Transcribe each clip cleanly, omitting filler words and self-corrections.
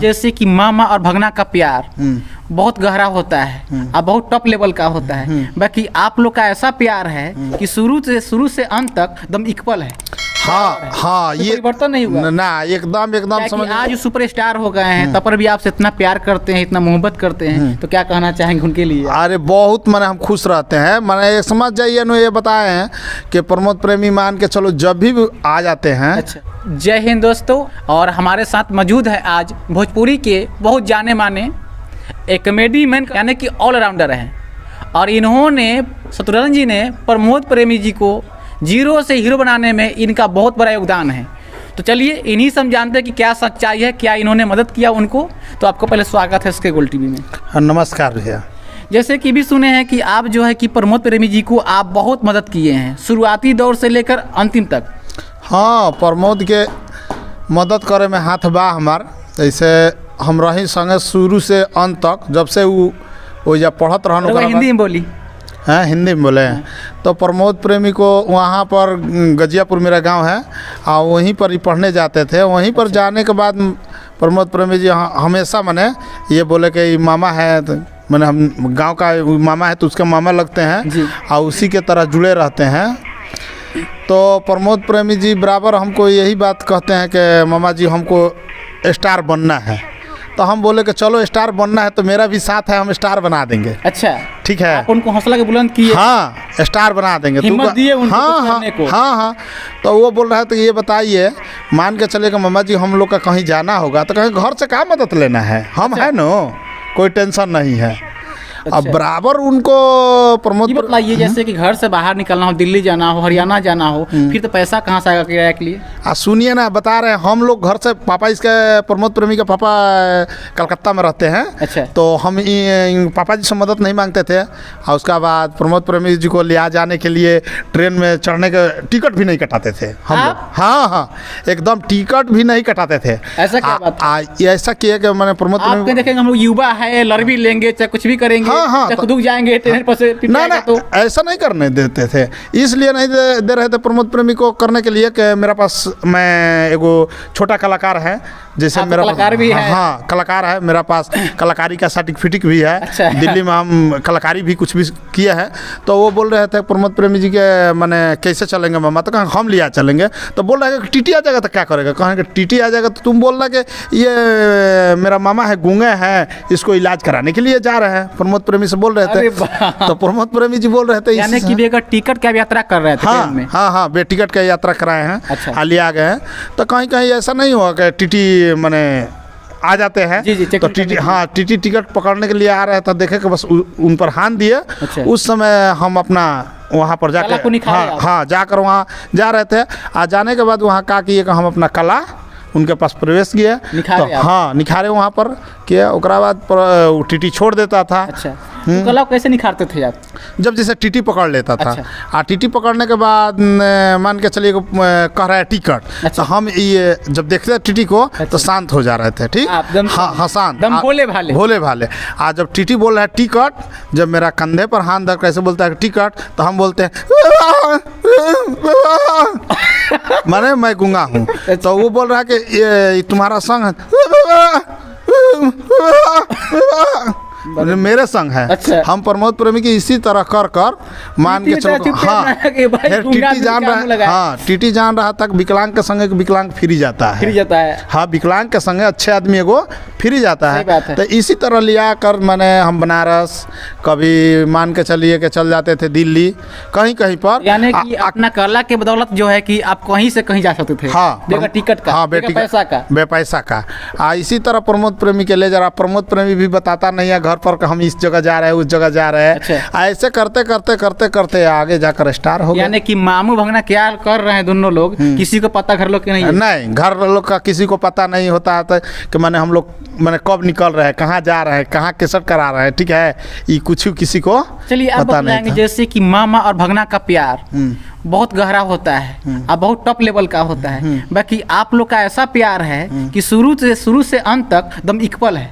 जैसे कि मामा और भगना का प्यार बहुत गहरा होता है और बहुत टॉप लेवल का होता है, बाकी आप लोग का ऐसा प्यार है कि शुरू से अंत तक एकदम इक्वल है। हाँ ये परिवर्तन नहीं हुआ ना, एकदम समझ। आज सुपरस्टार हो गए हैं तब पर भी आपसे इतना प्यार करते हैं, इतना मोहब्बत करते हैं, तो क्या कहना चाहेंगे उनके लिए? अरे बहुत मैंने हम खुश रहते हैं। मैंने ये समझ जाइए ना, ये बताए हैं कि प्रमोद प्रेमी मान के चलो जब भी आ जाते हैं। अच्छा, जय हिंद दोस्तों। और हमारे साथ मौजूद है आज भोजपुरी के बहुत जाने माने एक कॉमेडी मैन यानी कि ऑलराउंडर हैं, और इन्होंने शत्रुघ्न जी ने प्रमोद प्रेमी जी को जीरो से हीरो बनाने में इनका बहुत बड़ा योगदान है। तो चलिए इन्हीं से हम जानते हैं कि क्या सच्चाई है, क्या इन्होंने मदद किया उनको। तो आपको पहले स्वागत है इसके गोल्ड टीवी में। नमस्कार भैया। जैसे कि भी सुने हैं कि आप जो है कि प्रमोद प्रेमी जी को आप बहुत मदद किए हैं शुरुआती दौर से लेकर अंतिम तक। हाँ, प्रमोद के मदद करे में हाथ बा हमार। जैसे हम रही संगे शुरू से अंत तक, जब से वो जब पढ़त रहन। हिंदी में बोली? हाँ, हिंदी में बोले। तो प्रमोद प्रेमी को वहाँ पर गजियापुर मेरा गांव है, और वहीं पर ही पढ़ने जाते थे। वहीं पर जाने के बाद प्रमोद प्रेमी जी हमेशा मैंने ये बोले कि मामा है, तो मैंने हम गांव का मामा है तो उसके मामा लगते हैं और उसी के तरह जुड़े रहते हैं। तो प्रमोद प्रेमी जी बराबर हमको यही बात कहते हैं कि मामा जी हमको स्टार बनना है। तो हम बोले कि चलो स्टार बनना है तो मेरा भी साथ है, हम स्टार बना देंगे। अच्छा, ठीक है। आप उनको हौसला के बुलंद किए? हाँ, स्टार बना देंगे। हिम्मत दिए उनको कुछ करने को। हाँ। तो वो बोल रहा है तो ये बताइए, मान के चले कि मामा जी हम लोग का कहीं जाना होगा तो कहीं घर से क्या मदद लेना है, हम है ना, कोई टेंशन नहीं है। अच्छा। अब बराबर उनको प्रमोद बताइए, जैसे कि घर से बाहर निकलना हो, दिल्ली जाना हो, हरियाणा जाना हो, फिर तो पैसा कहाँ से आएगा किराए के लिए? सुनिए ना, बता रहे हैं हम लोग घर से, पापा इसके प्रमोद प्रेमी के पापा कलकत्ता में रहते हैं। अच्छा। तो हम पापा जी से मदद नहीं मांगते थे, और उसका बाद प्रमोद प्रेमी जी को ले आ जाने के लिए ट्रेन में चढ़ने के टिकट भी नहीं कटाते थे हम लोग। हाँ, एकदम टिकट भी नहीं कटाते थे। ऐसा क्या बात? ऐसा किया कि मैंने प्रमोद प्रेमी देखेंगे हम लोग युवा है, लड़ भी लेंगे, चाहे कुछ भी करेंगे। हाँ, तो जाएंगे ट्रेन पर से, ना तो ऐसा नहीं करने देते थे। इसलिए नहीं दे रहे थे प्रमोद प्रेमी को करने के लिए कि मेरे पास, मैं एगो छोटा कलाकार है, जैसे मेरा कलाकार भी है। हाँ, कलाकार है मेरा पास, कलाकारी का सर्टिफिकेट भी है। अच्छा। दिल्ली में हम कलाकारी भी कुछ भी किए हैं। तो वो बोल रहे थे प्रमोद प्रेमी जी के मैंने कैसे चलेंगे मामा, तो कहें हम लिया चलेंगे। तो बोल रहे हैं कि टीटी आ जाएगा तो क्या करेगा, कहेंगे टीटी आ जाएगा तो तुम बोलना कि ये मेरा मामा है, गूंगे हैं, इसको इलाज कराने के लिए जा रहे हैं, प्रमोद प्रेमी से बोल रहे थे। तो प्रमोद प्रेमी जी बोल रहे थे यानी कि बेगर टिकट का यात्रा कर रहे थे। हाँ, बेटिकट का यात्रा कराए हैं। अच्छा। हाल आ गए हैं। तो कहीं कहीं ऐसा नहीं हुआ कि टीटी मैंने आ जाते हैं। जी, तो टीटी, हाँ, टीटी टिकट पकड़ने के लिए आ रहे थे, देखे कि बस उन पर हाथ दिए। अच्छा। उस समय हम अपना वहाँ पर जाकर, हाँ, जाकर वहाँ जा रहे थे। आ जाने के बाद वहाँ क्या किए कि हम अपना कला उनके पास प्रवेश किए। तो हाँ, निखारे वहाँ पर किया। उसके बाद टीटी छोड़ देता था। अच्छा, तो कला कैसे निखारते थे आप? जब जैसे टीटी पकड़ लेता था। अच्छा। टीटी पकड़ने के बाद मान के चलिए कह रहा है टिकट। अच्छा। तो हम ये जब देखते टीटी को। अच्छा। तो शांत हो जा रहे थे। ठीक, हाँ, शांत, भोले भाले। आज जब टीटी बोल रहा है टिकट, जब मेरा कंधे पर हाथ धर कैसे बोलता है टिकट, तो हम बोलते हैं माने मैं गूंगा हूँ। तो वो बोल रहा है कि ये तुम्हारा संग है, मेरे संग है। अच्छा। हम प्रमोद प्रेमी की इसी तरह कर मान के चलो। हाँ, टीटी जान रहा है। हाँ, टीटी जान रहा था विकलांग के संग विकलांग फिरी जाता है। हाँ, विकलांग के संग अच्छे आदमी एगो फिरी जाता है। तो इसी तरह लिया कर मैंने हम बनारस, कभी मान के चलिए कि चल जाते थे दिल्ली, कहीं कहीं पर। यानी कि अपना कला के बदौलत जो है कि आप कहीं से कहीं जा सकते थे। हाँ, टिकट का। हाँ, पैसा का। इसी तरह प्रमोद प्रेमी के ले जा रहा। प्रमोद प्रेमी भी बताता नहीं है घर पर कि हम इस जगह जा रहे हैं, उस जगह जा रहे हैं। अच्छा। ऐसे करते आगे जाकर स्टार हो गए। यानी कि मामू भगना क्या कर रहे हैं दोनों लोग, किसी को पता घर लोग के नहीं है? नहीं, घर लोग का किसी को पता नहीं होता है कि मैंने हम लोग मैंने कब निकल रहे हैं, कहाँ जा रहे हैं, कहाँ केसट करा रहे हैं। ठीक है, ये कुछ किसी को चलिए आप बताएंगे। जैसे कि मामा और भगना का प्यार बहुत गहरा होता है और बहुत टॉप लेवल का होता है, बाकी आप लोग का ऐसा प्यार है कि शुरू से अंत तक एकदम इक्वल है।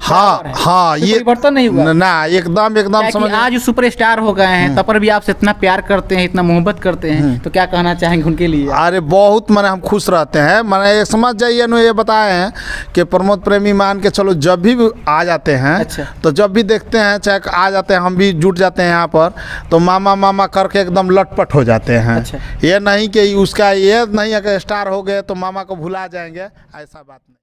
हाँ हाँ, कोई ये परिवर्तन नहीं हुआ। ना एकदम क्या कि समझ। आज सुपर स्टार हो गए हैं, तब पर भी आपसे इतना प्यार करते हैं, इतना मोहब्बत करते हैं, तो क्या कहना चाहेंगे उनके लिए? अरे बहुत माने हम खुश रहते हैं, माने ये समझ जाइए ना, ये बताए हैं कि प्रमोद प्रेमी मान के चलो जब भी आ जाते हैं, अच्छा। तो जब भी देखते हैं चाहे आ जाते हैं, हम भी जुट जाते हैं यहाँ पर, तो मामा मामा करके एकदम लटपट हो जाते हैं। अच्छा। ये नहीं कि उसका ये नहीं है कि स्टार हो गए तो मामा को भुला जाएंगे, ऐसा बात नहीं।